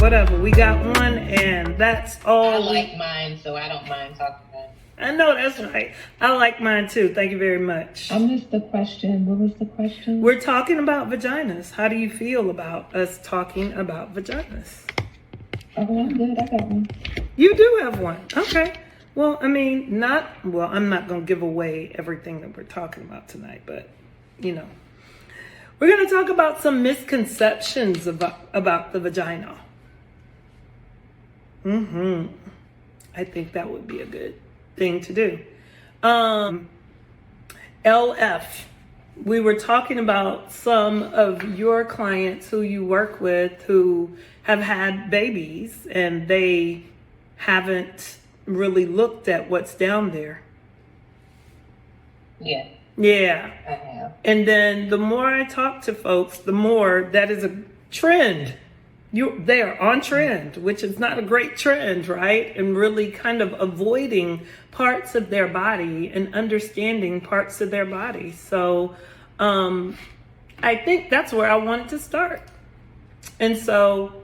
whatever. We got one, and that's all. I like mine, so I don't mind talking about it. I know, that's right. I like mine too. Thank you very much. I missed the question. What was the question? We're talking about vaginas. How do you feel about us talking about vaginas? Oh, I'm good. I got one. You do have one. Okay. Well, I mean, I'm not going to give away everything that we're talking about tonight, but, we're going to talk about some misconceptions about the vagina. I think that would be a good thing to do. LF, we were talking about some of your clients who you work with who have had babies and they haven't really looked at what's down there. Yeah. Yeah. I have. And then the more I talk to folks, the more that is a trend. They are on trend, which is not a great trend, right? And really kind of avoiding parts of their body and understanding parts of their body. So I think that's where I wanted to start. And so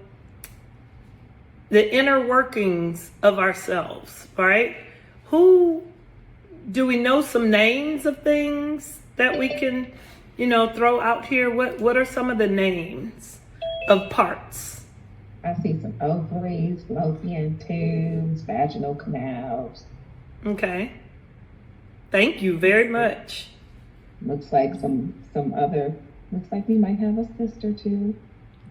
the inner workings of ourselves, right? Do we know some names of things that we can, throw out here? What are some of the names of parts? I see some ovaries, fallopian tubes, vaginal canals. Okay. Thank you very much. Looks like looks like we might have a sister too.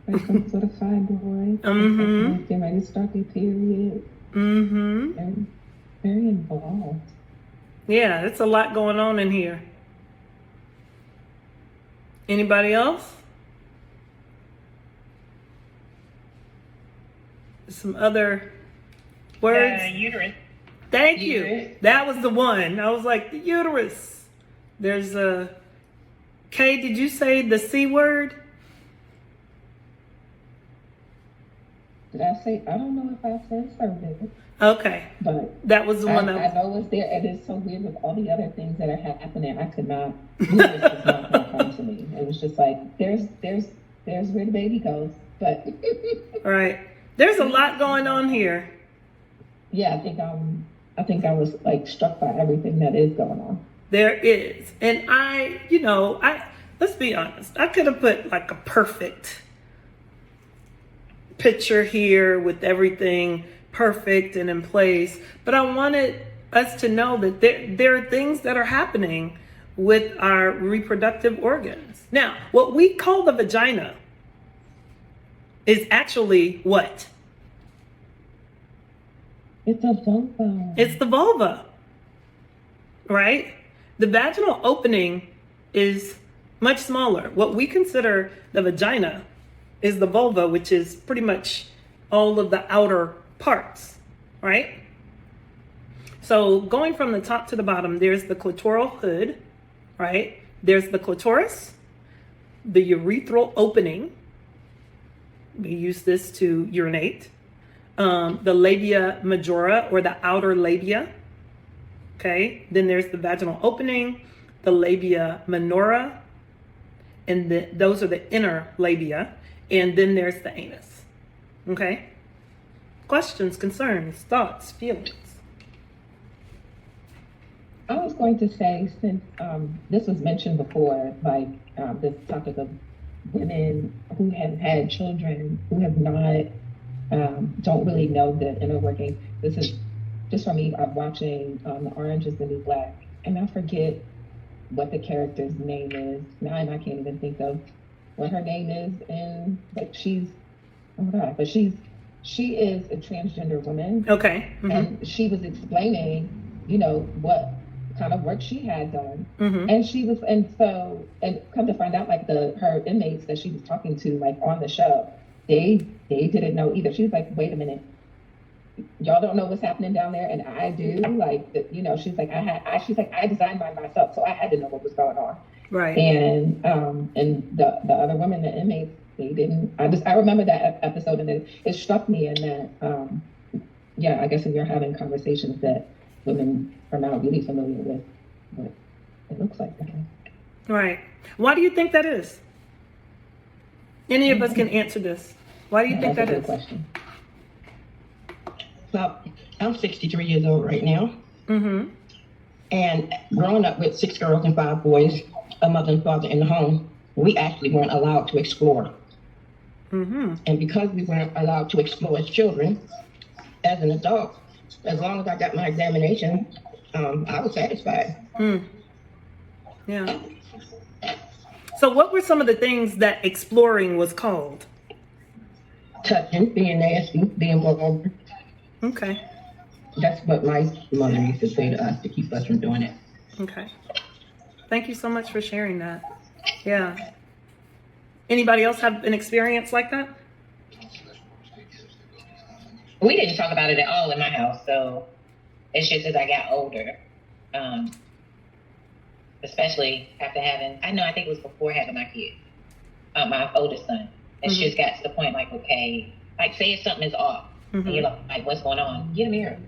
Or some sort of fibroid. Getting ready to start their period. Very, very involved. Yeah, it's a lot going on in here. Anybody else? Some other words? Uterus. Thank Uterus. you. That was the one. I was like, the uterus. There's a... Kay, did you say the C word? Did I say? I don't know if I said cervix. Okay. But that was the one I know it's there. It is so weird with all the other things that are happening. I could not. Uterus was not going to come to me. It was just like there's where the baby goes. But right. There's a lot going on here. Yeah, I think I was like struck by everything that is going on. There is. And let's be honest. I could have put like a perfect picture here with everything perfect and in place. But I wanted us to know that there are things that are happening with our reproductive organs. Now, what we call the vagina is actually what? It's a vulva. It's the vulva, right? The vaginal opening is much smaller. What we consider the vagina is the vulva, which is pretty much all of the outer parts, right? So going from the top to the bottom, there's the clitoral hood, right? There's the clitoris, the urethral opening. We use this to urinate. The labia majora, or the outer labia. Okay. Then there's the vaginal opening, the labia minora, and those are the inner labia. And then there's the anus. Okay. Questions, concerns, thoughts, feelings? I was going to say, since this was mentioned before, like this topic of women who have had children who have not, don't really know the inner working. This is just for me. I'm watching The Orange Is the New Black, and I forget what the character's name is now, and I can't even think of what her name is. And but she is a transgender woman. Okay. And she was explaining, what kind of work she had done. And come to find out, like her inmates that she was talking to, like on the show, they didn't know either. She was like, wait a minute, y'all don't know what's happening down there, and I do. Like, she's like, I designed mine myself, so I had to know what was going on. Right. And the other women, the inmates, they didn't. I remember that episode, and it struck me in that, I guess when you're having conversations that women are not really familiar with what it looks like. Right. Why do you think that is? Any of us can answer this. Why do you think that is? That's a good question. Well, I'm 63 years old right now. Mm-hmm. And growing up with 6 girls and 5 boys, a mother and father in the home, we actually weren't allowed to explore. Mm-hmm. And because we weren't allowed to explore as children, as an adult, as long as I got my examination, I was satisfied. Mm. Yeah. So what were some of the things that exploring was called? Touching, being nasty, being vulgar. Okay. That's what my mother used to say to us to keep us from doing it. Okay. Thank you so much for sharing that. Yeah. Anybody else have an experience like that? We didn't talk about it at all in my house, so it's just as I got older, especially after I think it was before having my kid, my oldest son. It's just got to the point like, okay, like say if something is off, and you're like, what's going on? Get a mirror.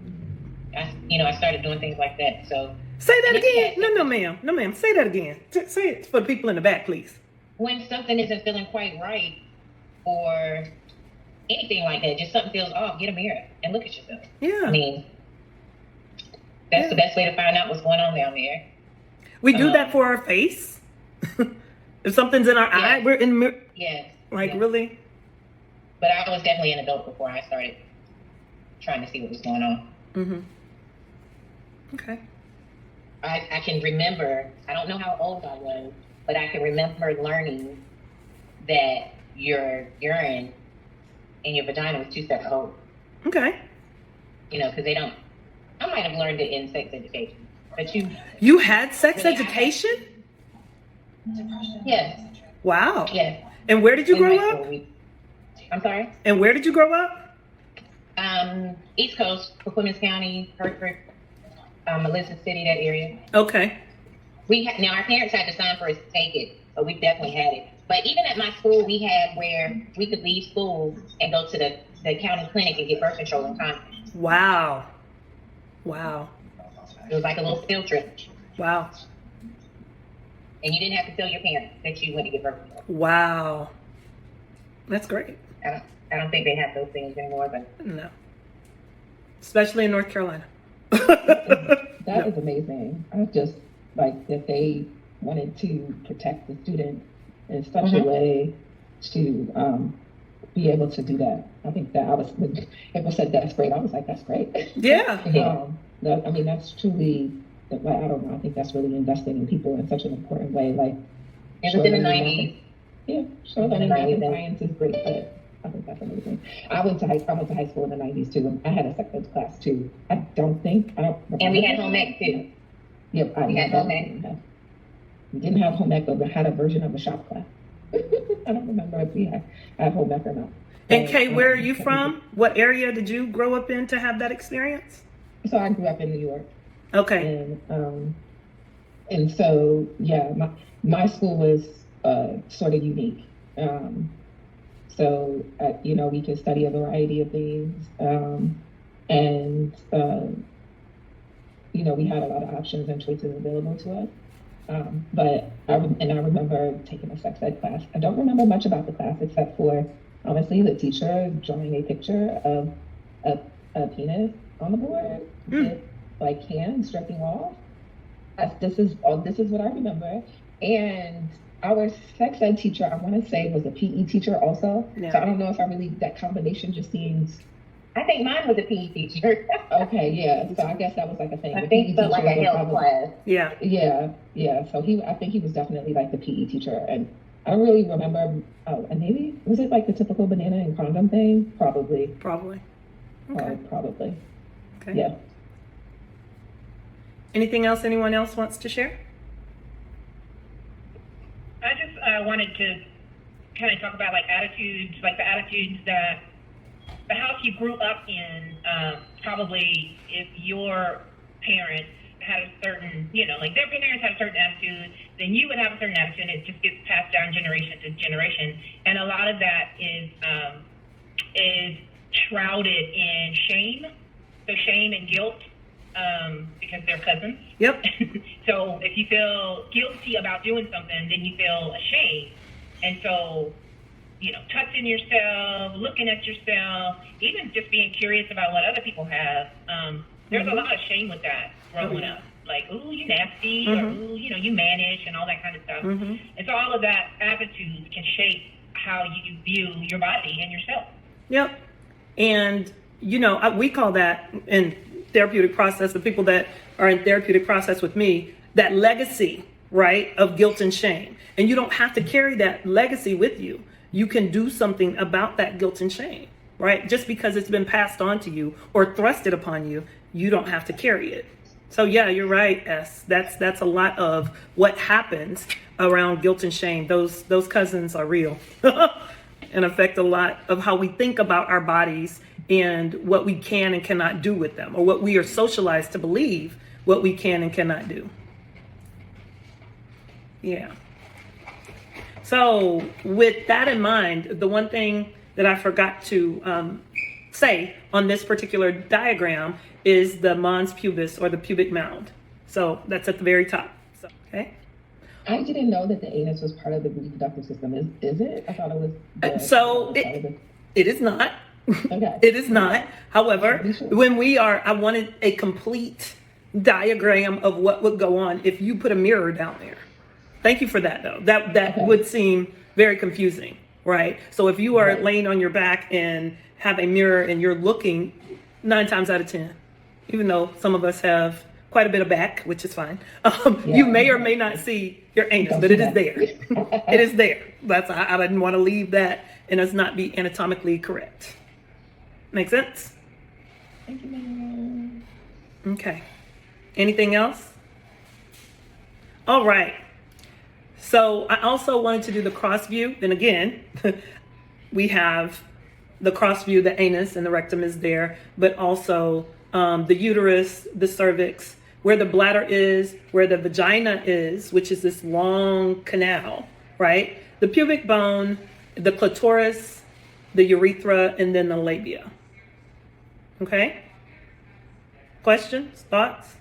I started doing things like that. So say that again. No, ma'am. No, ma'am. Say that again. Say it for the people in the back, please. When something isn't feeling quite right, or anything like that, just something feels off, get a mirror and look at yourself. Yeah. I mean, that's the best way to find out what's going on down there. We do that for our face. If something's in our eye, we're in the mirror. Yes. Like, really? But I was definitely an adult before I started trying to see what was going on. Mm-hmm. Okay. I can remember, I don't know how old I was, but I can remember learning that your urine in your vagina was 2 separate holes. Okay. Because I might have learned it in sex education, but You had sex education? Yes. Wow. Yes. And where did you grow up? I'm sorry? And where did you grow up? East Coast, Clemens County, Hertford, Elizabeth City, that area. Okay. Now our parents had to sign for us to take it, but we definitely had it. But even at my school, we had where we could leave school and go to the county clinic and get birth control and condoms. Wow. Wow. It was like a little field trip. Wow. And you didn't have to tell your parents that you went to get birth control. Wow. That's great. I don't think they have those things anymore, but No. Especially in North Carolina. That is amazing. I just like that they wanted to protect the student in such a way to be able to do that. I think that when people said that's great, I was like, that's great. Yeah. That's truly, I don't know, I think that's really investing in people in such an important way. Like, it was in the 90s. Yeah, sure. I think science is great, but I think that's amazing. I went to high school in the 90s too, and I had a sex ed class too. I don't remember. And we had home ec too. Yep, we had home ec. We didn't have home ec, but we had a version of a shop class. I don't remember if we had home ec or not. And Kay, where are you from? What area did you grow up in to have that experience? So I grew up in New York. Okay. And so yeah, my school was sort of unique. So we could study a variety of things, and we had a lot of options and choices available to us. But I remember taking a sex ed class. I don't remember much about the class except for honestly the teacher drawing a picture of a penis on the board with like hands stripping off. This is what I remember. And our sex ed teacher, I want to say, was a PE teacher also. Yeah. So I don't know if that combination just seems. I think mine was a PE teacher. Okay, yeah. So I guess that was like a thing. I think so, like a health class. Yeah. Yeah. So I think he was definitely like the PE teacher, and I don't really remember. Oh, and maybe was it like the typical banana and condom thing? Probably. Okay. Probably. Okay. Yeah. Anything else anyone else wants to share? I just wanted to kind of talk about like attitudes, like the attitudes that the house you grew up in, probably if your parents had a certain, like their parents had a certain attitude, then you would have a certain attitude, and it just gets passed down generation to generation. And a lot of that is shrouded in shame, so shame and guilt, because they're cousins. Yep. So if you feel guilty about doing something, then you feel ashamed. And so touching yourself, looking at yourself, even just being curious about what other people have. There's a lot of shame with that growing up. Like, ooh, you nasty, or ooh, you mannish, and all that kind of stuff. And so all of that attitude can shape how you view your body and yourself. Yep. And, we call that in therapeutic process, the people that are in therapeutic process with me, that legacy, right, of guilt and shame. And you don't have to carry that legacy with you. You can do something about that guilt and shame, right? Just because it's been passed on to you or thrusted upon you, you don't have to carry it. So yeah, you're right, S. That's a lot of what happens around guilt and shame. Those cousins are real and affect a lot of how we think about our bodies and what we can and cannot do with them, or what we are socialized to believe what we can and cannot do. Yeah. So with that in mind, the one thing that I forgot to say on this particular diagram is the mons pubis, or the pubic mound. So that's at the very top. So, okay. I didn't know that the anus was part of the reproductive system. Is it? I thought it was. It is not. Okay. It is not. However, when I wanted a complete diagram of what would go on if you put a mirror down there. Thank you for that, though. That would seem very confusing, right? So if you are laying on your back and have a mirror and you're looking, 9 times out of 10, even though some of us have quite a bit of back, which is fine, you may or may not see your anus, but it is there. It is there. I didn't want to leave that and us not be anatomically correct. Make sense? Thank you, ma'am. Okay. Anything else? All right. So I also wanted to do the cross view. And again, we have the cross view, the anus and the rectum is there, but also the uterus, the cervix, where the bladder is, where the vagina is, which is this long canal, right? The pubic bone, the clitoris, the urethra, and then the labia. Okay? Questions, thoughts?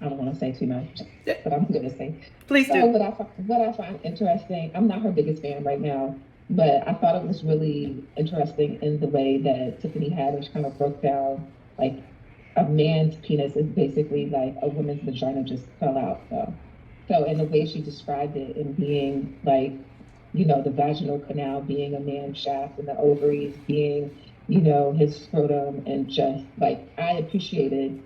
I don't want to say too much, but I'm going to say. Please do. So what I find interesting, I'm not her biggest fan right now, but I thought it was really interesting in the way that Tiffany Haddish kind of broke down, like, a man's penis is basically like a woman's vagina just fell out. So in the way she described it, in being like, the vaginal canal being a man's shaft and the ovaries being, his scrotum, and just like, I appreciated,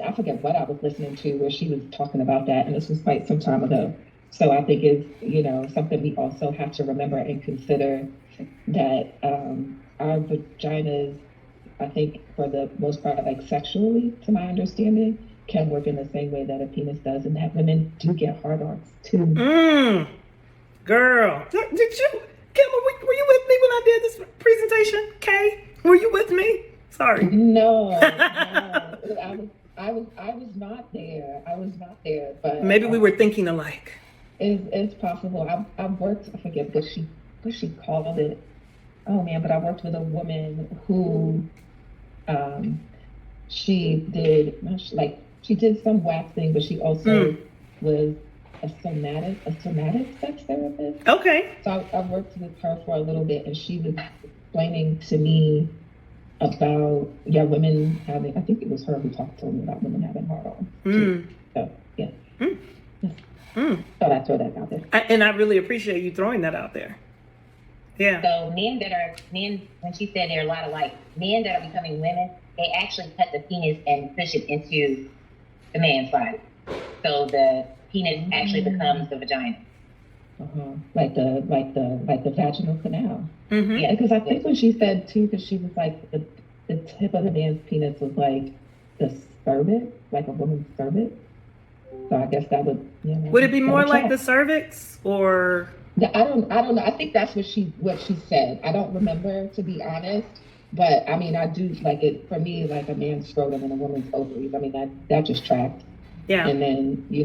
I forget what I was listening to where she was talking about that, and this was quite some time ago. So I think it's, something we also have to remember and consider, that our vaginas, I think for the most part, like sexually, to my understanding, can work in the same way that a penis does, and that women do get hard-ons too. Girl, did you, Kim, were you with me when I did this presentation? Kay, were you with me? Sorry. No. I was not there. I was not there, but maybe we were thinking alike. It's possible. I've worked. I forget what she called it. Oh man! But I worked with a woman who, she did some waxing, but she also was a somatic sex therapist. Okay. So I worked with her for a little bit, and she was explaining to me about women having. I think it was her who talked to me about women having hard-ons too. So yeah. Thought I'd throw that out there. And I really appreciate you throwing that out there. Yeah. So when she said there are a lot of like men that are becoming women, they actually cut the penis and push it into the man's body. So the penis actually becomes the vagina. Like the vaginal canal. Yeah, because I think when she said too, because she was like the tip of the man's penis was like the cervix, like a woman's cervix. So I guess that would. Would it be more like the cervix, or? I don't know. I think that's what she said. I don't remember, to be honest. But I mean, I do like it for me, like a man's scrotum and a woman's ovaries. I mean, that just tracked. Yeah. And then the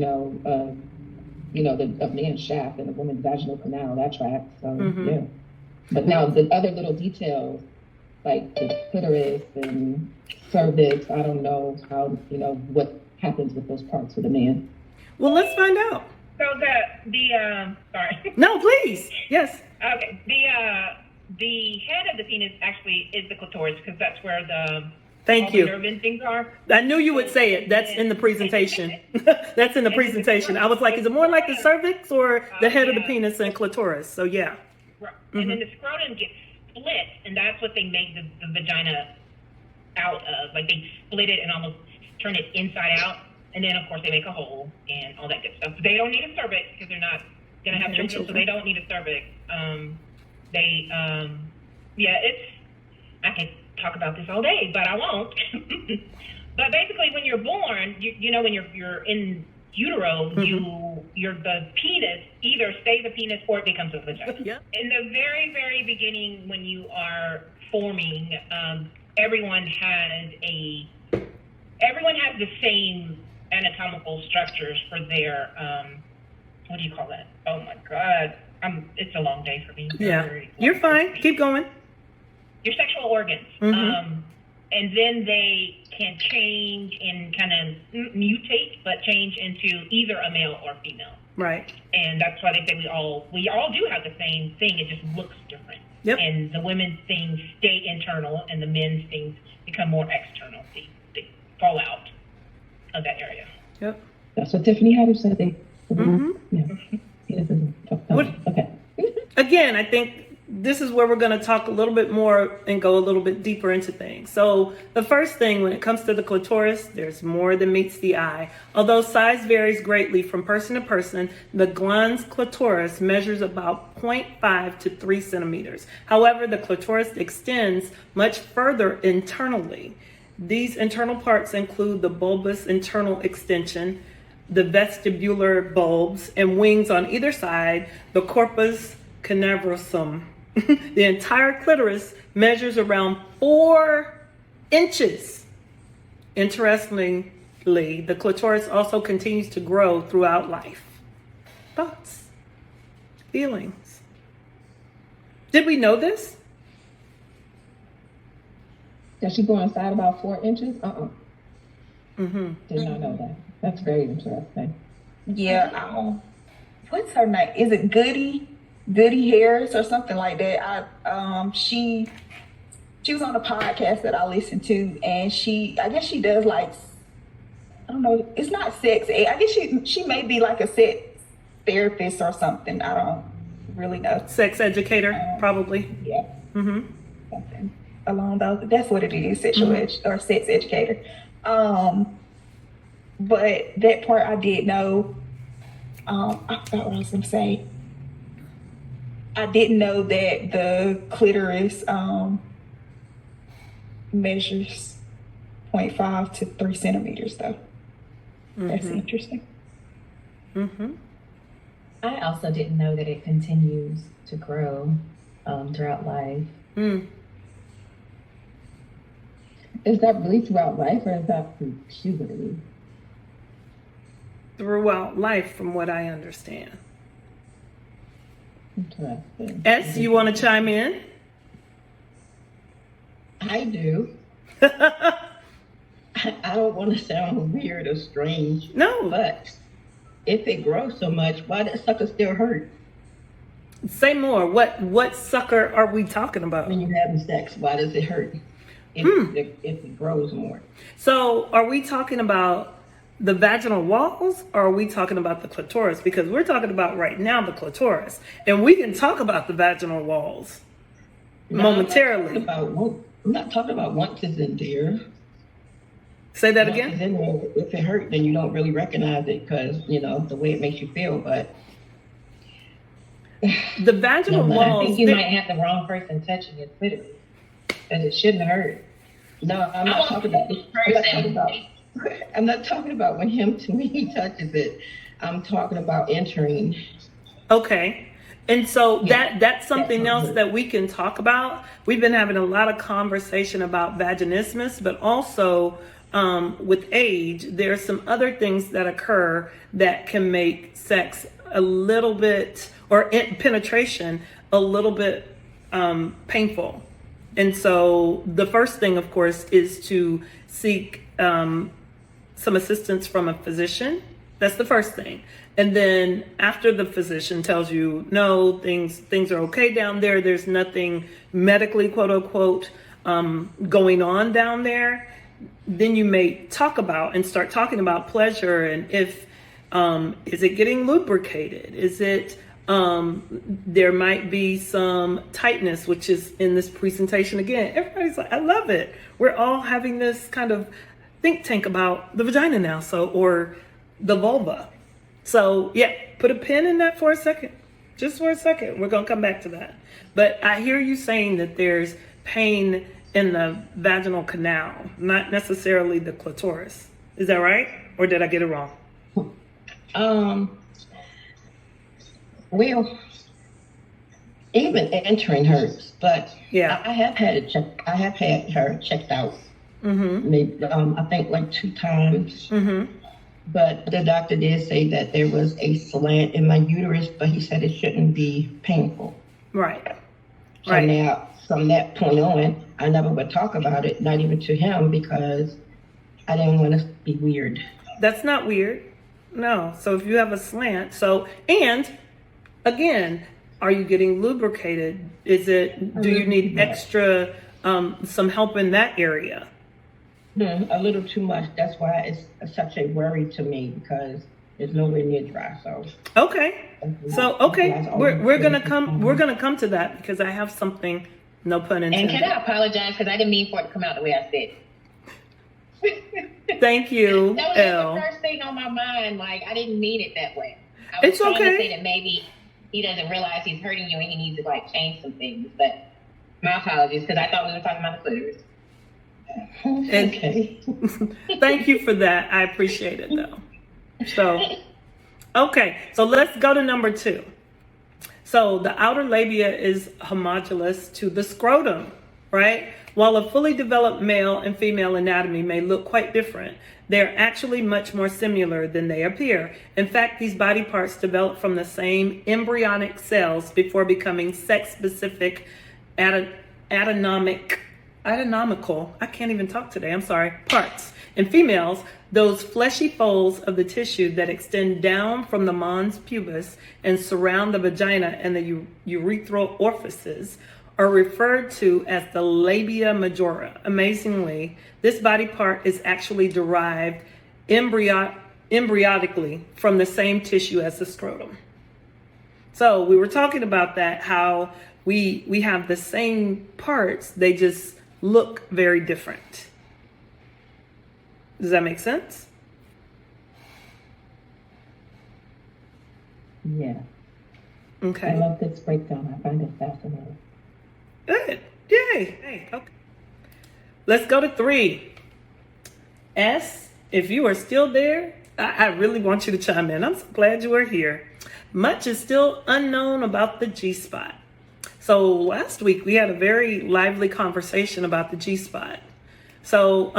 man's shaft and a woman's vaginal canal, that tracks. So yeah. But now the other little details, like the clitoris and cervix, I don't know how what happens with those parts with a man. Well, let's find out. So sorry. No, please. Yes. Okay. The head of the penis actually is the clitoris because that's where all Thank the you. nerve endings are. I knew you would say it. That's in the presentation. That's in the presentation. I was like, is it more like the cervix or the head of the penis and clitoris? So yeah. Right. And then the scrotum gets split, and that's what they make the vagina out of. Like they split it and almost turn it inside out. And then, of course, they make a hole and all that good stuff. They don't need a cervix because they're not going to have children, so they don't need a cervix. I could talk about this all day, but I won't. But basically, when you're born, when you're in utero, the penis either stays a penis or it becomes a vagina. Yep. In the very, very beginning, when you are forming, everyone has the same anatomical structures for their what do you call that? Oh my God, it's a long day for me. Yeah, you're fine. Keep going. Your sexual organs, and then they can change and kind of mutate, but change into either a male or female. Right. And that's why they say we all do have the same thing. It just looks different. Yep. And the women's things stay internal, and the men's things become more external. They fall out of that area. Yep. That's what Tiffany Haddish said. Yeah. Okay. Again, I think this is where we're going to talk a little bit more and go a little bit deeper into things. So the first thing, when it comes to the clitoris, there's more than meets the eye. Although size varies greatly from person to person, the glans clitoris measures about 0.5 to 3 centimeters. However, the clitoris extends much further internally. These internal parts include the bulbous internal extension, the vestibular bulbs and wings on either side, the corpus cavernosum. The entire clitoris measures around 4 inches. Interestingly, the clitoris also continues to grow throughout life. Thoughts? Feelings? Did we know this? Does she go inside about 4 inches? Did not know that. That's very interesting. Yeah. What's her name? Is it Goody Harris or something like that? She was on a podcast that I listened to, and I guess she does like, I don't know, it's not sex ed. I guess she may be like a sex therapist or something. I don't really know. Sex educator, probably. Yeah. Something along those. That's what it is, sexual or sex educator. But that part I did know. I forgot what I was going to say. I didn't know that the clitoris measures 0.5 to 3 centimeters, though. That's interesting. I also didn't know that it continues to grow throughout life. Is that really throughout life, or is that through puberty? Throughout life, from what I understand. Interesting. S, you want to chime in? I do. I don't want to sound weird or strange. No. But if it grows so much, why does sucker still hurt? Say more. What sucker are we talking about? When you're having sex, why does it hurt if it grows more? So are we talking about the vaginal walls, or are we talking about the clitoris? Because we're talking about right now the clitoris, and we can talk about the vaginal walls momentarily. I'm not talking about once it's in there. Say that Once again? it's in there, if it hurt, then you don't really recognize it because, the way it makes you feel. But the vaginal I walls. think you might have the wrong person touching your clitoris, because it shouldn't hurt. no, I'm not talking about this person. I'm not talking about when he touches it. I'm talking about entering. Okay. And so Yeah, that's something that's else not that we can talk about. We've been having a lot of conversation about vaginismus, but also with age, there are some other things that occur that can make sex a little bit, or penetration a little bit painful. And so the first thing, of course, is to seek some assistance from a physician. That's the first thing. And then after the physician tells you, no, things are okay down there, there's nothing medically, quote unquote, going on down there, then you may start talking about pleasure, and if, is it getting lubricated? Is it, there might be some tightness, which is in this presentation again. Everybody's like, I love it. We're all having this kind of think tank about the vagina now, or the vulva. So yeah, put a pin in that for a second, just for a second. We're going to come back to that. But I hear you saying that there's pain in the vaginal canal, not necessarily the clitoris. Is that right? Or did I get it wrong? Well, even entering hers, but Yeah. I have had it checked. I have had her checked out. Maybe I think like 2 times. But the doctor did say that there was a slant in my uterus, but he said it shouldn't be painful. Right. So now, from that point on, I never would talk about it, not even to him, because I didn't want to be weird. That's not weird. No. So if you have a slant, and again, are you getting lubricated? Do you need extra, some help in that area? A little too much. That's why it's such a worry to me, because it's nowhere near dry. So okay, we're gonna come to that, because I have something, no pun intended. And can I apologize, because I didn't mean for it to come out the way I said. Thank you, That was Elle. the first thing on my mind. Like, I didn't mean it that way. I was It's trying okay. to say that maybe he doesn't realize he's hurting you and he needs to like change some things. But my apologies, because I thought we were talking about the clitoris. okay. Thank you for that. I appreciate it, though. So, okay, so let's go to number 2. So the outer labia is homologous to the scrotum, right? While a fully developed male and female anatomy may look quite different, they're actually much more similar than they appear. In fact, these body parts develop from the same embryonic cells before becoming sex-specific anatomical, I can't even talk today, I'm sorry, parts. In females, those fleshy folds of the tissue that extend down from the mons pubis and surround the vagina and the urethral orifices are referred to as the labia majora. Amazingly, this body part is actually derived embryonically from the same tissue as the scrotum. So we were talking about that, how we have the same parts, they just look very different. Does that make sense? Yeah. I Okay. love this breakdown. I find it fascinating. Good. Yay. Hey, okay. Let's go to 3. S, if you are still there, I really want you to chime in. I'm so glad you are here. Much is still unknown about the G-spot. So last week we had a very lively conversation about the G-spot. So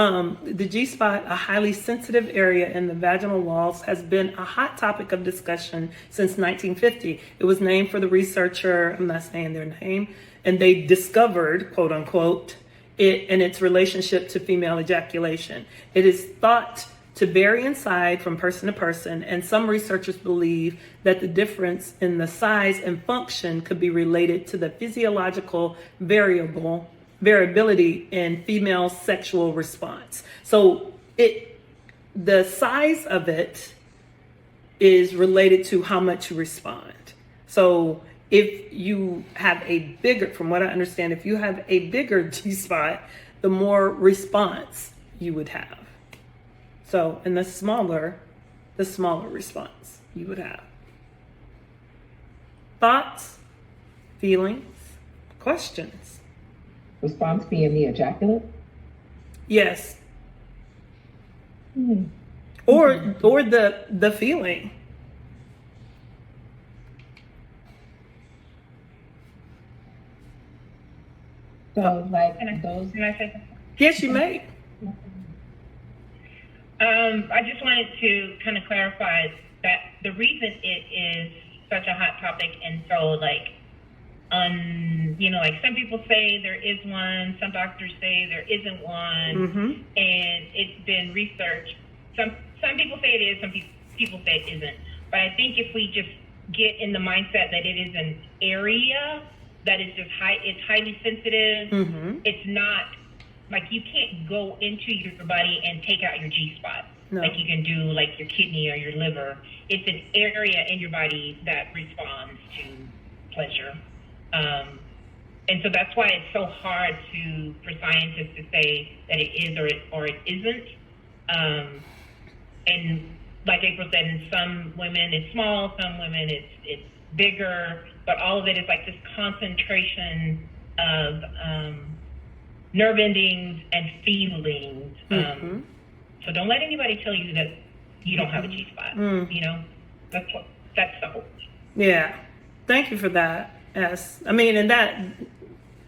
the G-spot, a highly sensitive area in the vaginal walls, has been a hot topic of discussion since 1950. It was named for the researcher, I'm not saying their name, and they discovered, quote unquote, it and its relationship to female ejaculation. It is thought to vary in size from person to person, and some researchers believe that the difference in the size and function could be related to the physiological variability in female sexual response. So the size of it is related to how much you respond. So if you have a bigger, from what I understand, if you have a bigger G-spot, the more response you would have. So, and the smaller response you would have. Thoughts, feelings, questions? Response being the ejaculate? Yes. Or the feeling. So, like, Can I say something? Yes, you may. I just wanted to kind of clarify that the reason it is such a hot topic and so like, like some people say there is one, some doctors say there isn't one, and it's been researched. Some people say it is, some people say it isn't. But I think if we just get in the mindset that it is an area that is just it's highly sensitive, it's not like you can't go into your body and take out your G-spot. No. Like you can do like your kidney or your liver. It's an area in your body that responds to pleasure. And so that's why it's so hard for scientists to say that it is or it isn't. And like April said, in some women it's small, some women it's bigger, but all of it is like this concentration of nerve endings and feelings. So don't let anybody tell you that you don't have a G-spot. You know, that's the hope. Yeah. Thank you for that. Yes. I mean, and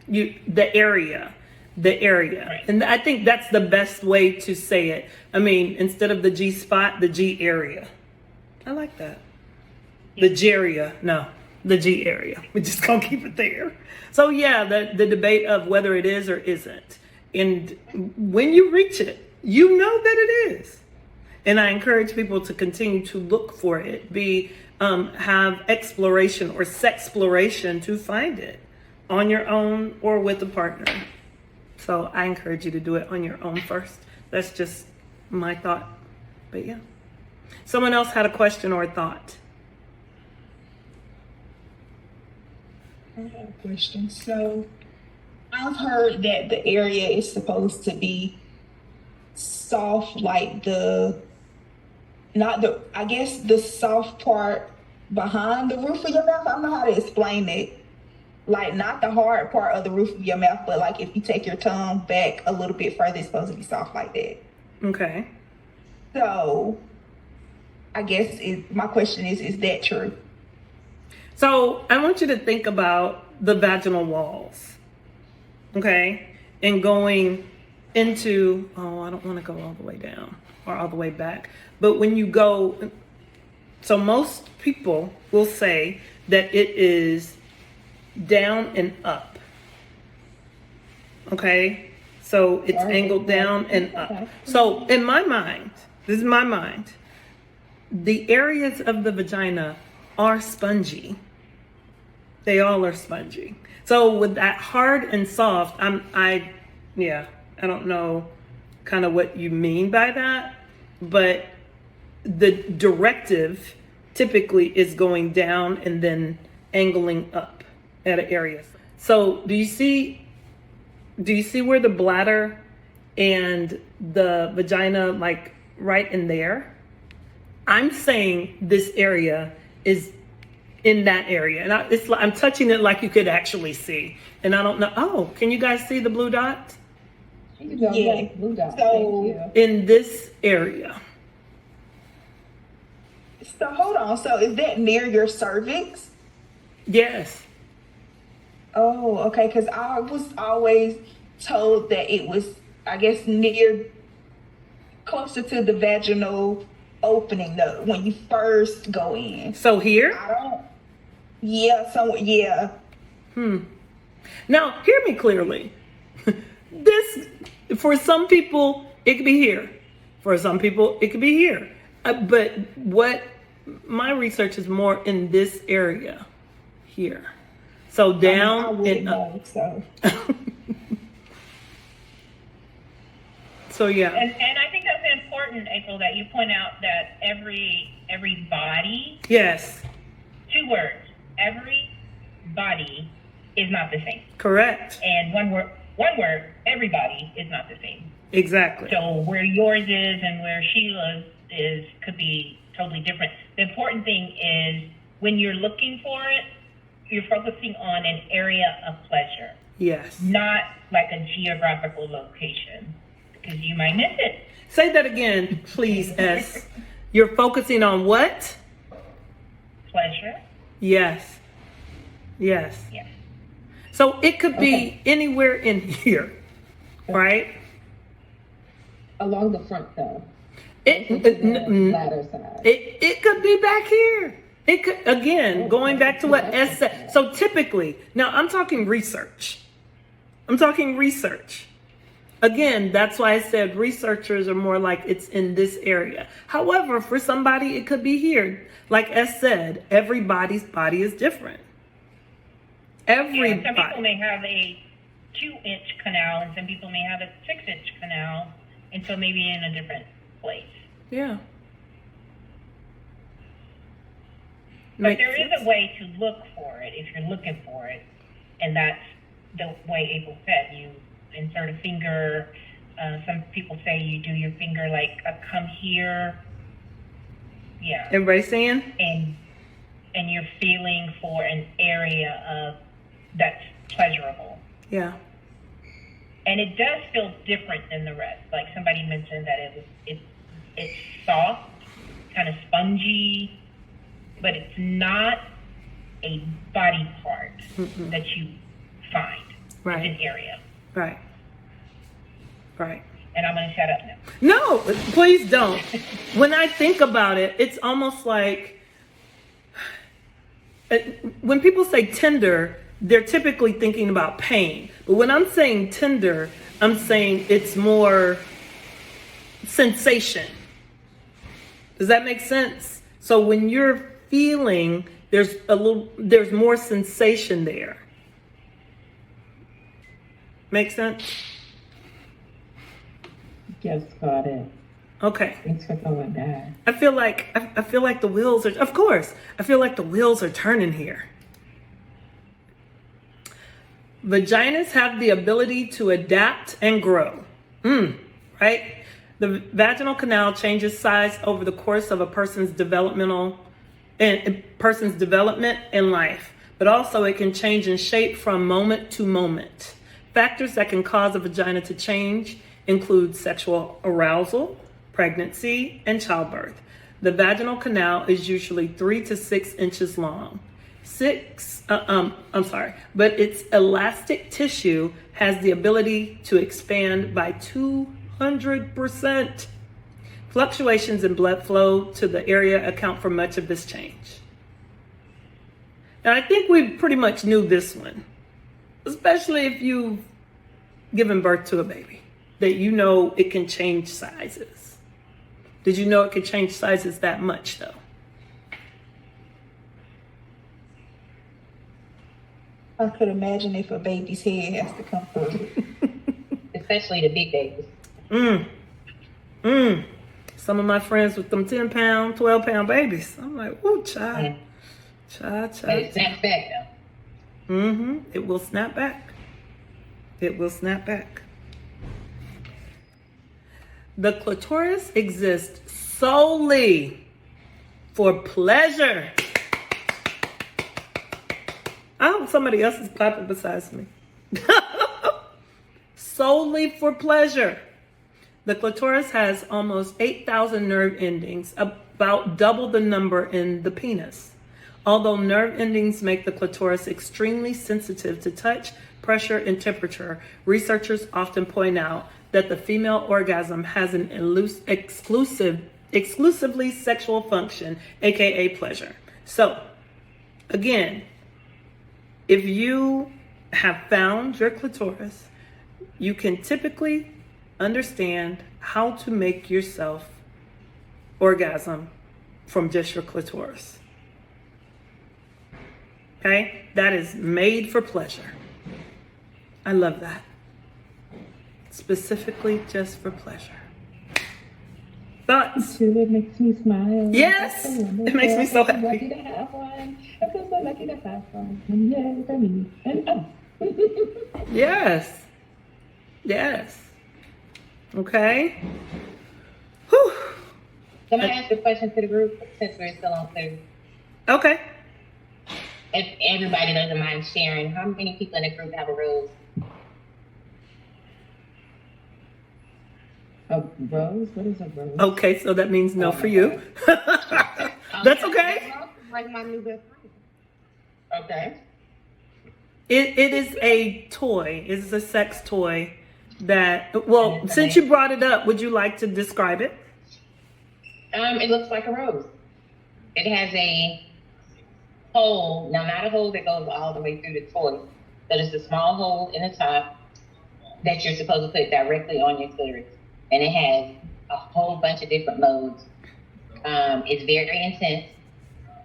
the area. Right. And I think that's the best way to say it. I mean, instead of the G-spot, the G area. I like that. The G-area. No, the G area. We're just going to keep it there. So yeah, the debate of whether it is or isn't. And when you reach it, you know that it is. And I encourage people to continue to look for it, have exploration or sexploration to find it on your own or with a partner. So I encourage you to do it on your own first. That's just my thought. But yeah. Someone else had a question or a thought. I have a question. So I've heard that the area is supposed to be soft, like the soft part behind the roof of your mouth. I don't know how to explain it. Like not the hard part of the roof of your mouth, but like if you take your tongue back a little bit further, it's supposed to be soft like that. Okay. So I guess my question is that true? So I want you to think about the vaginal walls. Okay. And going into, I don't want to go all the way down or all the way back. But when you go, so most people will say that it is down and up. Okay? So it's angled down and up. So in my mind, this is my mind, the areas of the vagina are spongy. They all are spongy. So with that hard and soft, I don't know kind of what you mean by that, but the directive typically is going down and then angling up at an area. So do you see where the bladder and the vagina, like right in there? I'm saying this area is in that area. And I'm touching it like you could actually see. And I don't know. Oh, can you guys see the blue dot? Yeah, blue dot. So in this area. So hold on. So is that near your cervix? Yes. Oh, okay. Because I was always told that it was, I guess, closer to the vaginal opening, though, when you first go in. So here? Yeah, somewhere. Yeah. Now, hear me clearly. This, for some people, it could be here. For some people, it could be here. But what my research is more in this area here. So down I wouldn't and up. know, so. So yeah. And I think that's important, April, that you point out that every body. Yes. 2 words. Every body is not the same. Correct. And one word, everybody is not the same. Exactly. So where yours is and where Sheila's is could be totally different. The important thing is when you're looking for it, you're focusing on an area of pleasure. Yes. Not like a geographical location, because you might miss it. Say that again, please, S. You're focusing on what? Pleasure. Yes. Yes. Yes. So it could be anywhere in here, right? Along the front though. Bladder side. It could be back here. It could, again, going back to what S said. So typically, now I'm talking research. Again, that's why I said researchers are more like it's in this area. However, for somebody, it could be here. Like S said, everybody's body is different. Everybody. Yeah, some people may have a 2-inch canal, and some people may have a 6-inch canal, and so maybe in a different place. Yeah. But there is a way to look for it if you're looking for it, and that's the way April said. You insert a finger. Some people say you do your finger like a come here. Yeah. Everybody seeing? And you're feeling for an area of that's pleasurable. Yeah. And it does feel different than the rest. Like somebody mentioned that it's soft, kind of spongy, but it's not a body part that you find. Right. It's an area. Right. Right. And I'm going to shut up now. No, please don't. When I think about it, it's almost like when people say tender, they're typically thinking about pain. But when I'm saying tender, I'm saying it's more sensation. Does that make sense? So when you're feeling, there's more sensation there. Make sense? Yes, got it. Okay. Thanks for going back. I feel like the wheels are, of course, I feel like the wheels are turning here. Vaginas have the ability to adapt and grow. Right? The vaginal canal changes size over the course of a person's development in life, but also it can change in shape from moment to moment. Factors that can cause a vagina to change include sexual arousal, pregnancy, and childbirth. The vaginal canal is usually 3 to 6 inches long. But its elastic tissue has the ability to expand by 200%. Fluctuations in blood flow to the area account for much of this change. Now, I think we pretty much knew this one, especially if you've given birth to a baby, that you know it can change sizes. Did you know it could change sizes that much, though? I could imagine if a baby's head has to come through. Especially the big babies. Some of my friends with them 10-pound, 12-pound babies. I'm like, whoa, child. But it snaps back, though. It will snap back. It will snap back. The clitoris exists solely for pleasure. I hope somebody else is clapping besides me. Solely for pleasure. The clitoris has almost 8,000 nerve endings, about double the number in the penis. Although nerve endings make the clitoris extremely sensitive to touch, pressure, and temperature, researchers often point out that the female orgasm has an exclusively sexual function, aka pleasure. So, again, if you have found your clitoris, you can typically understand how to make yourself orgasm from just your clitoris. Okay? That is made for pleasure. I love that. Specifically just for pleasure. Thoughts? It makes me smile. Yes! It makes me so happy. I'm lucky to have one. I feel so lucky to have one. And yes, I mean, and Yes. Yes. Okay. Whew. Can I ask a question to the group since we're still on clear? Okay. If everybody doesn't mind sharing, how many people in the group have a rose? A rose? What is a rose? Okay, so that means no for you. That's okay. Like my new best friend. Okay. It is a toy. It is a sex toy that, well, since you brought it up, would you like to describe it? It looks like a rose. It has a hole, now not a hole that goes all the way through the toy, but it's a small hole in the top that you're supposed to put directly on your clitoris, and it has a whole bunch of different modes. It's very intense.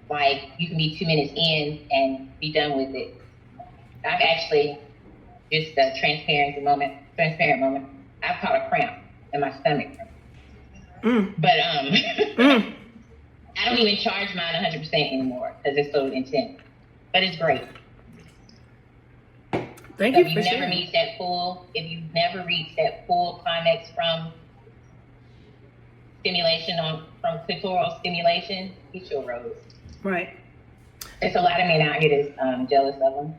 Like, you can be 2 minutes in and be done with it. I've actually, just a transparent moment, I've caught a cramp in my stomach. But I don't even charge mine 100% anymore because it's so intense. But it's great. Thank So you if for you've never sharing. reached that full, climax from stimulation from clitoral stimulation, get your rose. Right. There's a lot of men out here that's jealous of them.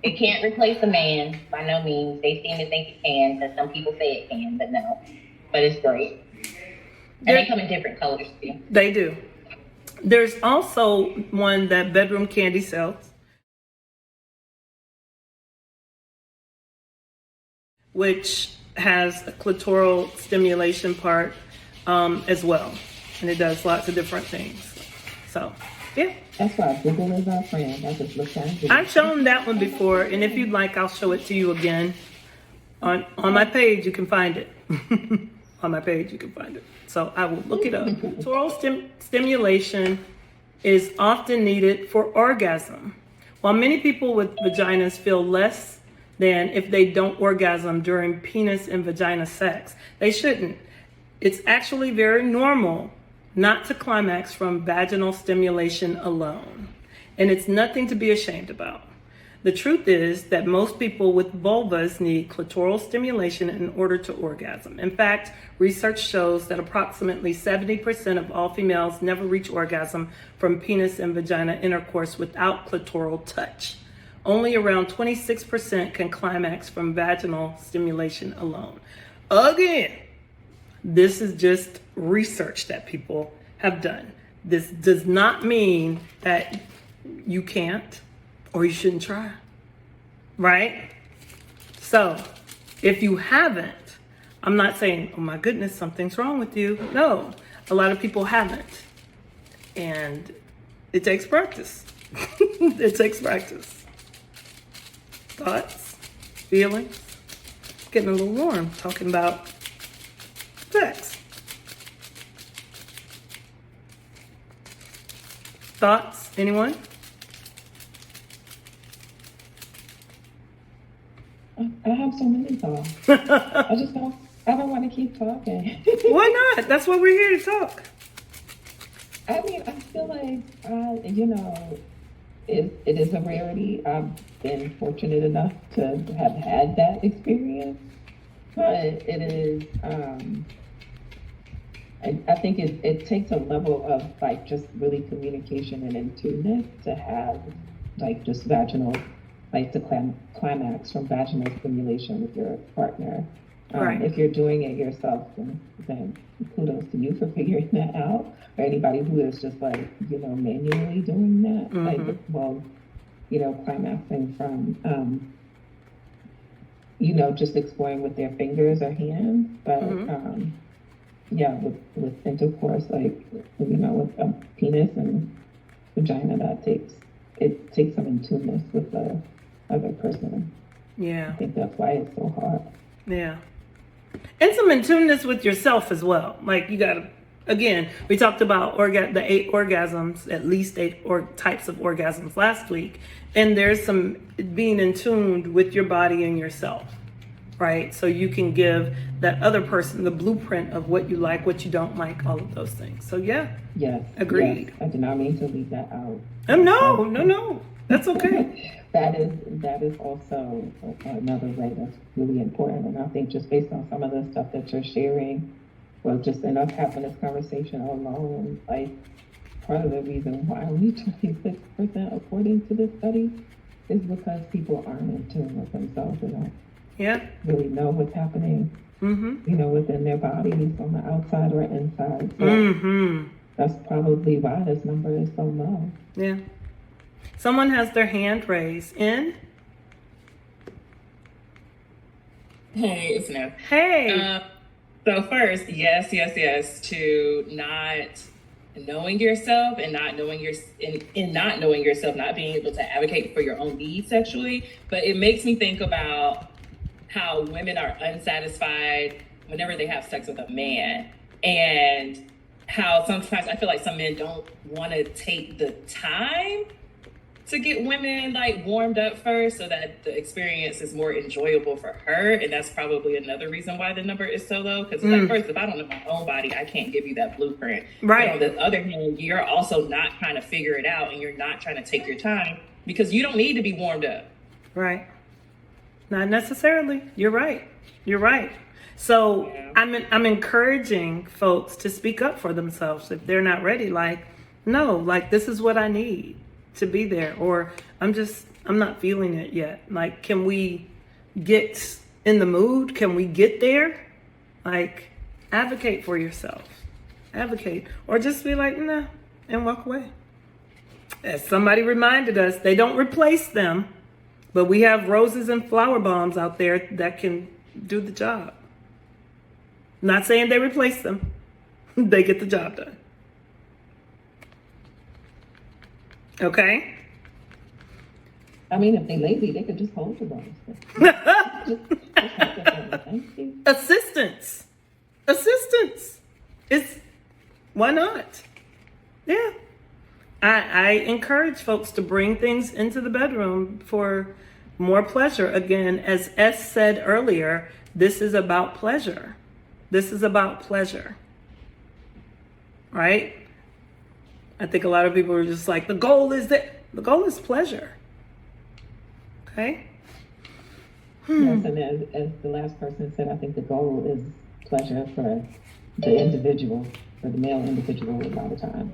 It can't replace a man by no means. They seem to think it can because some people say it can, but no. But it's great. And they come in different colors too. They do. There's also one that Bedroom Candy sells, which has a clitoral stimulation part as well. And it does lots of different things. So, yeah. That's why Google is our friend. I just looked at it. I've shown that one before, and if you'd like, I'll show it to you again. On my page, you can find it. On my page, you can find it. So I will look it up. Clitoral stimulation is often needed for orgasm. While many people with vaginas feel less than if they don't orgasm during penis and vagina sex, they shouldn't. It's actually very normal not to climax from vaginal stimulation alone. And it's nothing to be ashamed about. The truth is that most people with vulvas need clitoral stimulation in order to orgasm. In fact, research shows that approximately 70% of all females never reach orgasm from penis and vagina intercourse without clitoral touch. Only around 26% can climax from vaginal stimulation alone. Again, this is just research that people have done. This does not mean that you can't or you shouldn't try, right? So if you haven't, I'm not saying, oh my goodness, something's wrong with you. No, a lot of people haven't. And it takes practice. It takes practice. Thoughts, feelings, getting a little warm talking about sex. Thoughts, anyone? I have so many thoughts. I don't want to keep talking. Why not? That's why we're here to talk. I mean, I feel like, it is a rarity. I've been fortunate enough to have had that experience, but it is, I think it takes a level of like just really communication and intuitiveness to have like just vaginal, like to climax from vaginal stimulation with your partner. Right. If you're doing it yourself, then kudos to you for figuring that out. Or anybody who is just like, manually doing that, climaxing from, just exploring with their fingers or hands. But with intercourse, like, with a penis and vagina, that takes some intuitiveness with the other person. Yeah. I think that's why it's so hard. Yeah. And some intuitiveness with yourself as well. Like, you gotta, again, we talked about the 8 orgasms, at least 8 types of orgasms last week. And there's some being in tune with your body and yourself, right? So you can give that other person the blueprint of what you like, what you don't like, all of those things. So yeah. Yes. Agreed. Yes. I did not mean to leave that out. No. That's okay. That is also another way that's really important. And I think just based on some of the stuff that you're sharing, well, just in us having this conversation alone, like part of the reason why only 26%, according to this study, is because people aren't in tune with themselves. They don't really know what's happening, within their bodies on the outside or inside. So that's probably why this number is so low. Yeah. Someone has their hand raised. In? Hey, it's Nev. Hey. So first, yes, to not knowing yourself and not knowing yourself, not being able to advocate for your own needs sexually. But it makes me think about how women are unsatisfied whenever they have sex with a man, and how sometimes I feel like some men don't want to take the time to get women like warmed up first so that the experience is more enjoyable for her. And that's probably another reason why the number is so low. Because like, first, if I don't know my own body, I can't give you that blueprint. Right. But on the other hand, you're also not trying to figure it out, and you're not trying to take your time because you don't need to be warmed up. Right. Not necessarily. You're right. You're right. So Yeah. I'm encouraging folks to speak up for themselves if they're not ready. Like, no, like this is what I need to be there, or I'm not feeling it yet. Like, can we get in the mood? Can we get there? Like, advocate for yourself. Advocate. Or just be like, nah, and walk away. As somebody reminded us, they don't replace them, but we have roses and flower bombs out there that can do the job. Not saying they replace them. They get the job done. Okay? I mean, if they lazy, they could just hold the bones. Just hold the bones. Thank you. Assistance. It's, why not? Yeah. I encourage folks to bring things into the bedroom for more pleasure. Again, as S said earlier, this is about pleasure. This is about pleasure. Right? I think a lot of people are just like, the goal is pleasure. Okay? Yes, and as the last person said, I think the goal is pleasure for the individual, for the male individual a lot of time.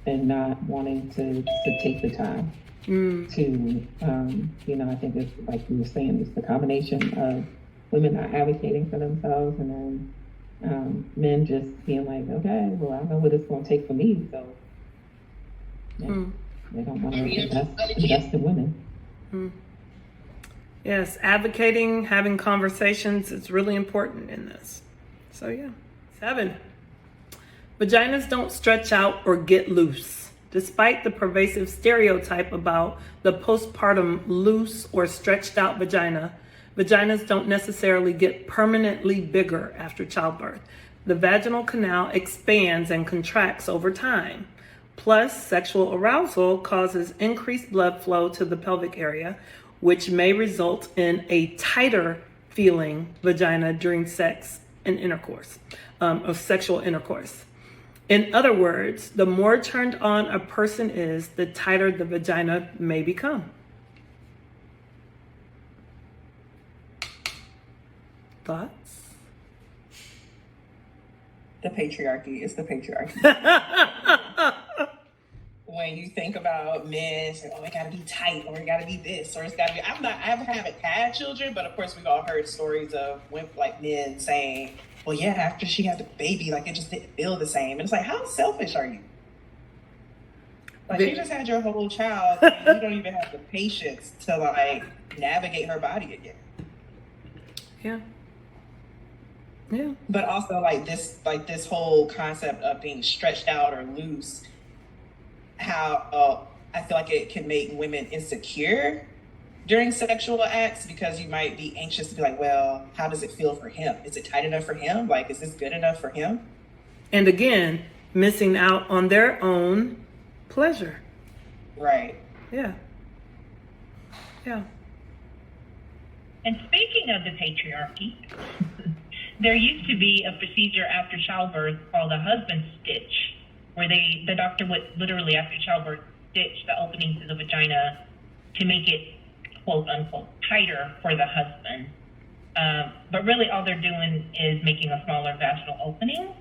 And not wanting to take the time to, I think it's like you were saying, it's the combination of women not advocating for themselves and then men just being like, okay, well, I know what it's going to take for me, so yeah, they don't want to invest in women. Yes, advocating, having conversations is really important in this. So yeah. 7. Vaginas don't stretch out or get loose. Despite the pervasive stereotype about the postpartum loose or stretched out vagina, vaginas don't necessarily get permanently bigger after childbirth. The vaginal canal expands and contracts over time. Plus, sexual arousal causes increased blood flow to the pelvic area, which may result in a tighter feeling vagina during sex and intercourse, or sexual intercourse. In other words, the more turned on a person is, the tighter the vagina may become. Thoughts? The patriarchy is the patriarchy. When you think about men saying, oh, it gotta be tight, or it gotta be this, or it's gotta be, I haven't had children, but of course we've all heard stories of men saying, well, yeah, after she had the baby, like it just didn't feel the same. And it's like, how selfish are you? Like, you just had your whole child, and you don't even have the patience to like navigate her body again. Yeah. Yeah. But also like this whole concept of being stretched out or loose, how I feel like it can make women insecure during sexual acts, because you might be anxious to be like, well, how does it feel for him? Is it tight enough for him? Like, is this good enough for him? And again, missing out on their own pleasure. Right. Yeah. Yeah. And speaking of the patriarchy, there used to be a procedure after childbirth called a husband stitch, where the doctor would literally after childbirth stitch the opening to the vagina to make it quote unquote tighter for the husband. But really all they're doing is making a smaller vaginal opening,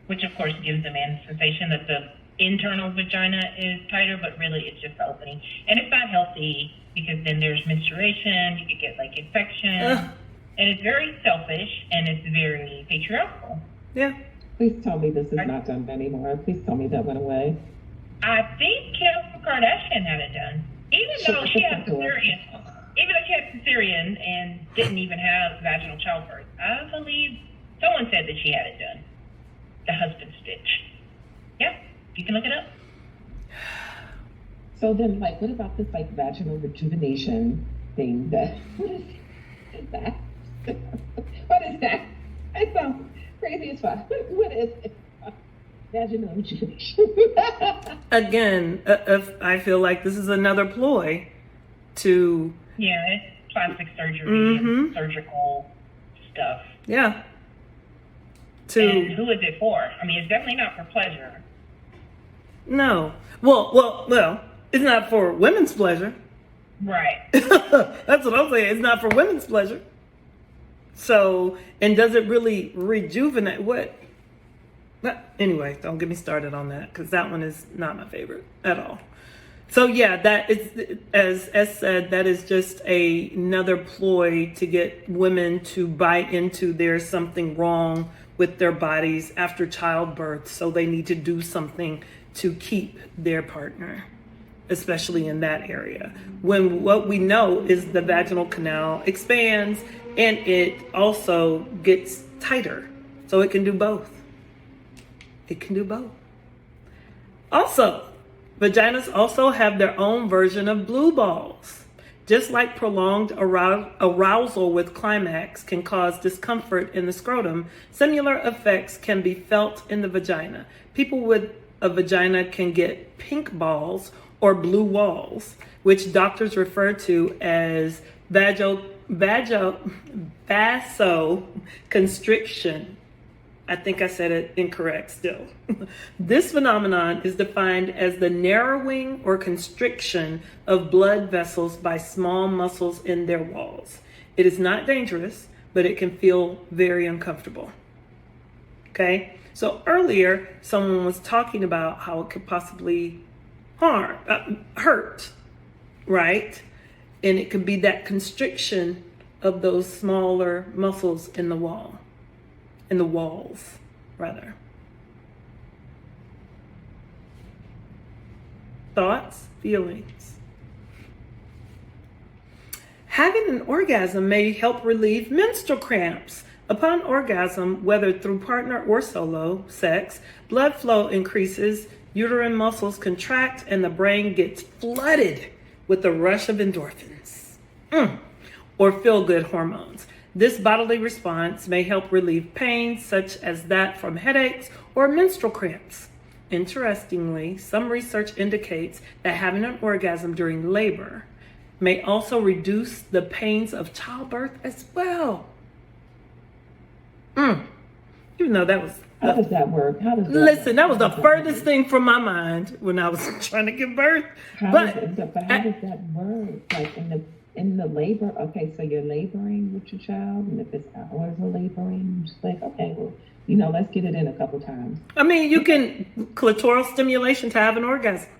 which of course gives the man the sensation that the internal vagina is tighter, but really it's just the opening. And it's not healthy because then there's menstruation, you could get like infection, and it's very selfish and it's very patriarchal. Yeah. Please tell me this is not done anymore. Please tell me that went away. I think Kim Kardashian had it done. Even though she had cesarean and didn't even have vaginal childbirth. I believe someone said that she had it done. The husband stitch. Yeah, you can look it up. So then, like, what about this, like, vaginal rejuvenation thing that, what is that? What is that? It sounds crazy as fuck. What is it? Vaginal rejuvenation. Again, I feel like this is another ploy to. Yeah, it's plastic surgery and surgical stuff. Yeah. And who is it for? I mean, it's definitely not for pleasure. No. Well, it's not for women's pleasure. Right. That's what I'm saying. It's not for women's pleasure. So, and does it really rejuvenate? What? Anyway, don't get me started on that, because that one is not my favorite at all. So yeah, that is, as said, that is just another ploy to get women to buy into there's something wrong with their bodies after childbirth, so they need to do something to keep their partner, especially in that area. When what we know is the vaginal canal expands and it also gets tighter, so it can do both. It can do both. Also, vaginas also have their own version of blue balls. Just like prolonged arousal with climax can cause discomfort in the scrotum, similar effects can be felt in the vagina. People with a vagina can get pink balls or blue walls, which doctors refer to as vasoconstriction. I think I said it incorrect still. This phenomenon is defined as the narrowing or constriction of blood vessels by small muscles in their walls. It is not dangerous, but it can feel very uncomfortable. Okay? So earlier, someone was talking about how it could possibly hurt, right? And it could be that constriction of those smaller muscles in the wall. In the walls, rather. Thoughts, feelings. Having an orgasm may help relieve menstrual cramps. Upon orgasm, whether through partner or solo sex, blood flow increases, uterine muscles contract, and the brain gets flooded with a rush of endorphins or feel-good hormones. This bodily response may help relieve pain such as that from headaches or menstrual cramps. Interestingly, some research indicates that having an orgasm during labor may also reduce the pains of childbirth as well. Even though that was... How does that work? Listen, that was the furthest thing from my mind when I was trying to give birth. How does that work? Like in the labor, okay, so you're laboring with your child, and if it's hours of laboring, you're just like, okay, well, let's get it in a couple times. I mean, you can clitoral stimulation to have an orgasm.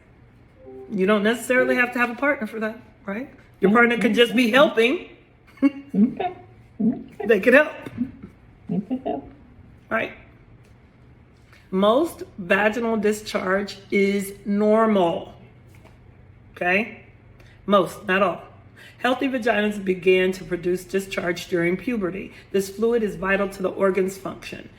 You don't necessarily have to have a partner for that, right? Your partner could just be helping. Okay. They could help. They could help. Right. Most vaginal discharge is normal. Okay? Most, not all. Healthy vaginas begin to produce discharge during puberty. This fluid is vital to the organ's function.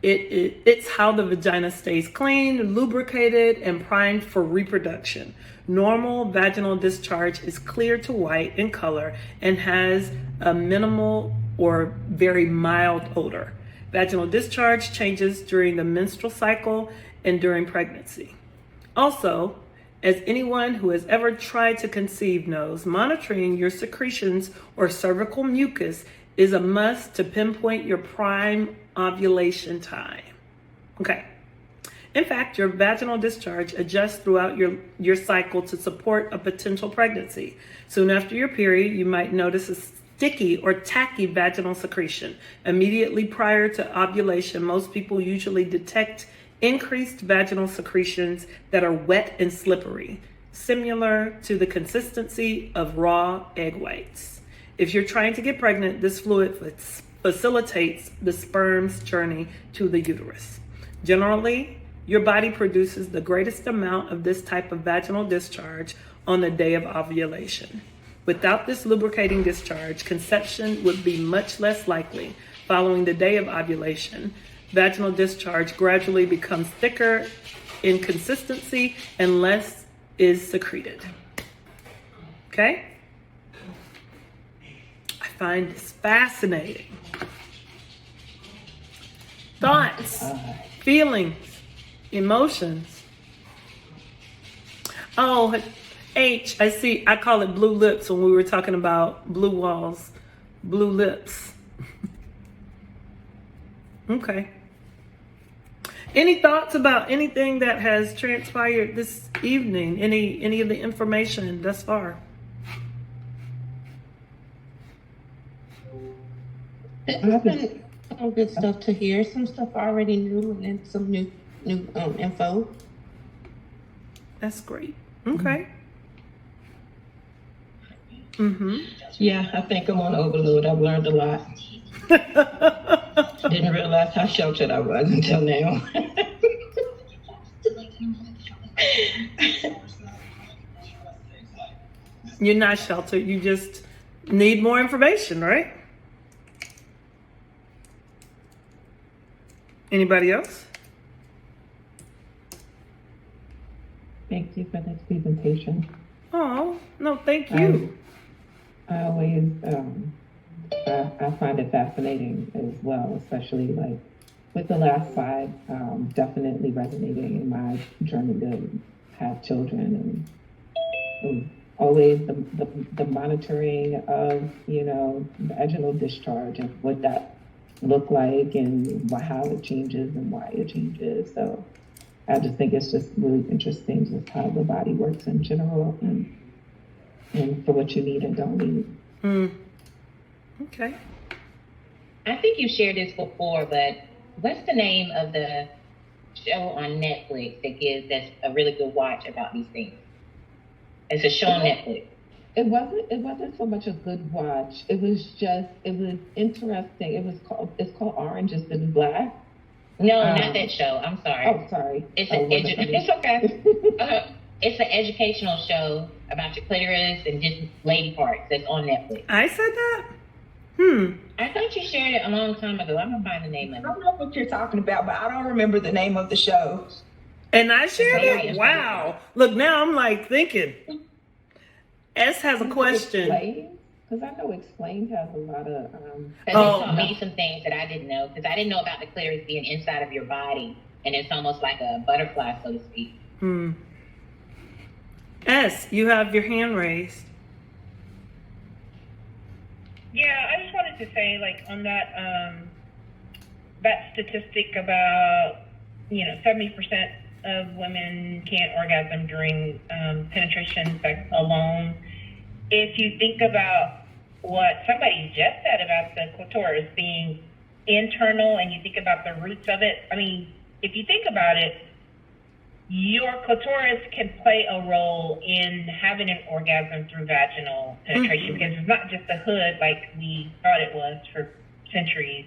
It's how the vagina stays clean, lubricated, and primed for reproduction. Normal vaginal discharge is clear to white in color and has a minimal or very mild odor. Vaginal discharge changes during the menstrual cycle and during pregnancy. Also, as anyone who has ever tried to conceive knows, monitoring your secretions or cervical mucus is a must to pinpoint your prime ovulation time. Okay. In fact, your vaginal discharge adjusts throughout your cycle to support a potential pregnancy. Soon after your period, you might notice a sticky or tacky vaginal secretion. Immediately prior to ovulation, most people usually detect increased vaginal secretions that are wet and slippery, similar to the consistency of raw egg whites. If you're trying to get pregnant, this fluid facilitates the sperm's journey to the uterus. Generally, your body produces the greatest amount of this type of vaginal discharge on the day of ovulation. Without this lubricating discharge, conception would be much less likely. Following the day of ovulation, vaginal discharge gradually becomes thicker in consistency and less is secreted. Okay? find this fascinating. Thoughts, feelings, emotions. Oh, H, I see. I call it blue lips when we were talking about blue walls, blue lips. Okay. Any thoughts about anything that has transpired this evening? Any of the information thus far? It's been some good stuff to hear. Some stuff I already knew, and some new info. That's great. Okay. Mm-hmm. Yeah, I think I'm on overload. I've learned a lot. Didn't realize how sheltered I was until now. You're not sheltered. You just need more information, right? Anybody else? Thank you for this presentation. Oh, no, thank you. I always, I find it fascinating as well, especially like with the last slide, definitely resonating in my journey to have children, and always the monitoring of, vaginal discharge and what that look like and how it changes and why it changes. So I just think it's just really interesting just how the body works in general, and for what you need and don't need. Okay. I think you shared this before, but what's the name of the show on Netflix that's a really good watch about these things? It's a show on Netflix. It wasn't so much a good watch. It was interesting. It's called Orange is the New Black. No, not that show. I'm sorry. Oh, sorry. It's okay. It's an educational show about your clitoris and just lady parts that's on Netflix. I said that? I thought you shared it a long time ago. I'm gonna find the name of it. I don't know what you're talking about, but I don't remember the name of the show. And I shared it? Wow. Look, now I'm like thinking. S has a question. Because I know Explained has a lot of... They taught me some things that I didn't know, because I didn't know about the clitoris being inside of your body, and it's almost like a butterfly, so to speak. S, you have your hand raised. Yeah, I just wanted to say, like, on that that statistic about 70% of women can't orgasm during penetration sex alone. If you think about what somebody just said about the clitoris being internal, and you think about the roots of it, I mean, if you think about it, your clitoris can play a role in having an orgasm through vaginal penetration, because it's not just the hood like we thought it was for centuries.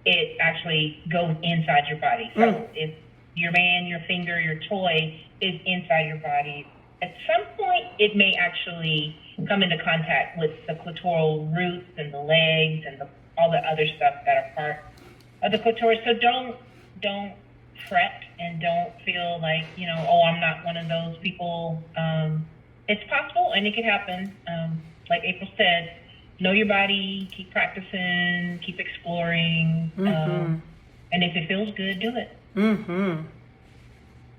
It actually goes inside your body. So if your man, your finger, your toy is inside your body, at some point it may actually come into contact with the clitoral roots and the legs and all the other stuff that are part of the clitoris. So don't fret and don't feel like, I'm not one of those people. It's possible and it can happen. Like April said, know your body, keep practicing, keep exploring. And if it feels good, do it.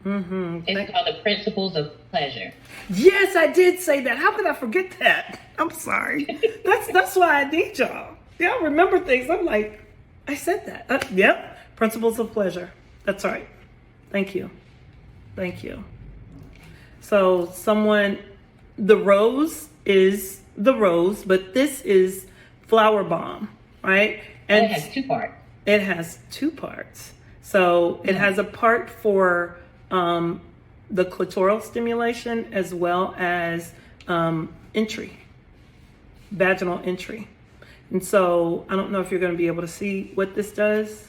It's called the principles of pleasure. Yes, I did say that. How could I forget that? I'm sorry. That's why I need y'all. Y'all remember things. I'm like, I said that. Yep. Principles of pleasure. That's right. Thank you. So the rose is the rose, but this is flower bomb, right? And it has two parts. It has two parts. So it has a part for the clitoral stimulation as well as entry, vaginal entry. And so I don't know if you're going to be able to see what this does.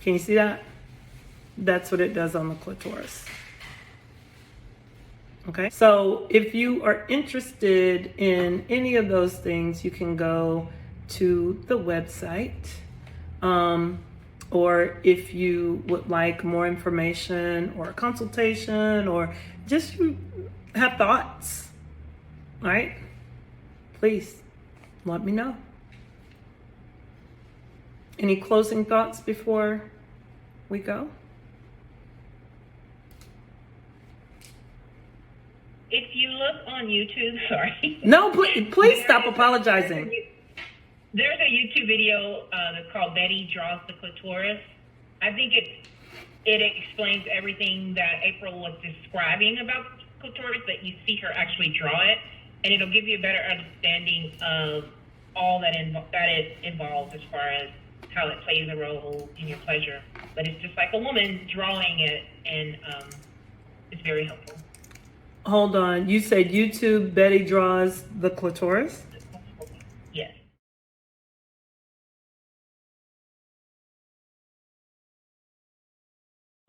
Can you see that? That's what it does on the clitoris. Okay, so if you are interested in any of those things, you can go to the website. Or if you would like more information or a consultation, or just you have thoughts, right? Please let me know. Any closing thoughts before we go? If you look on YouTube, sorry. No, please stop apologizing. There's a YouTube video that's called Betty Draws the Clitoris. I think it explains everything that April was describing about the clitoris, that you see her actually draw it, and it'll give you a better understanding of all that it involves as far as how it plays a role in your pleasure. But it's just like a woman drawing it, and it's very helpful. Hold on. You said YouTube, Betty Draws the Clitoris? Yes.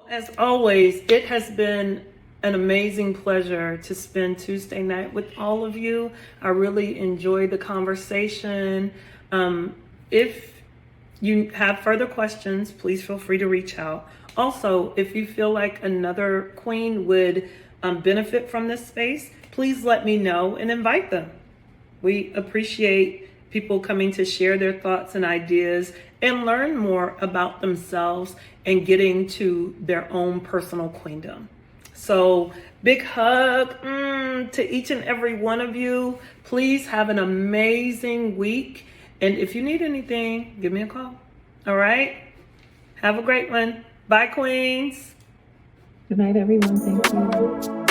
As always, it has been an amazing pleasure to spend Tuesday night with all of you. I really enjoyed the conversation. If you have further questions, please feel free to reach out. Also, if you feel like another queen would benefit from this space, please let me know and invite them. We appreciate people coming to share their thoughts and ideas and learn more about themselves and getting to their own personal queendom. So big hug to each and every one of you. Please have an amazing week. And if you need anything, give me a call. All right? Have a great one. Bye, queens. Good night, everyone. Thank you.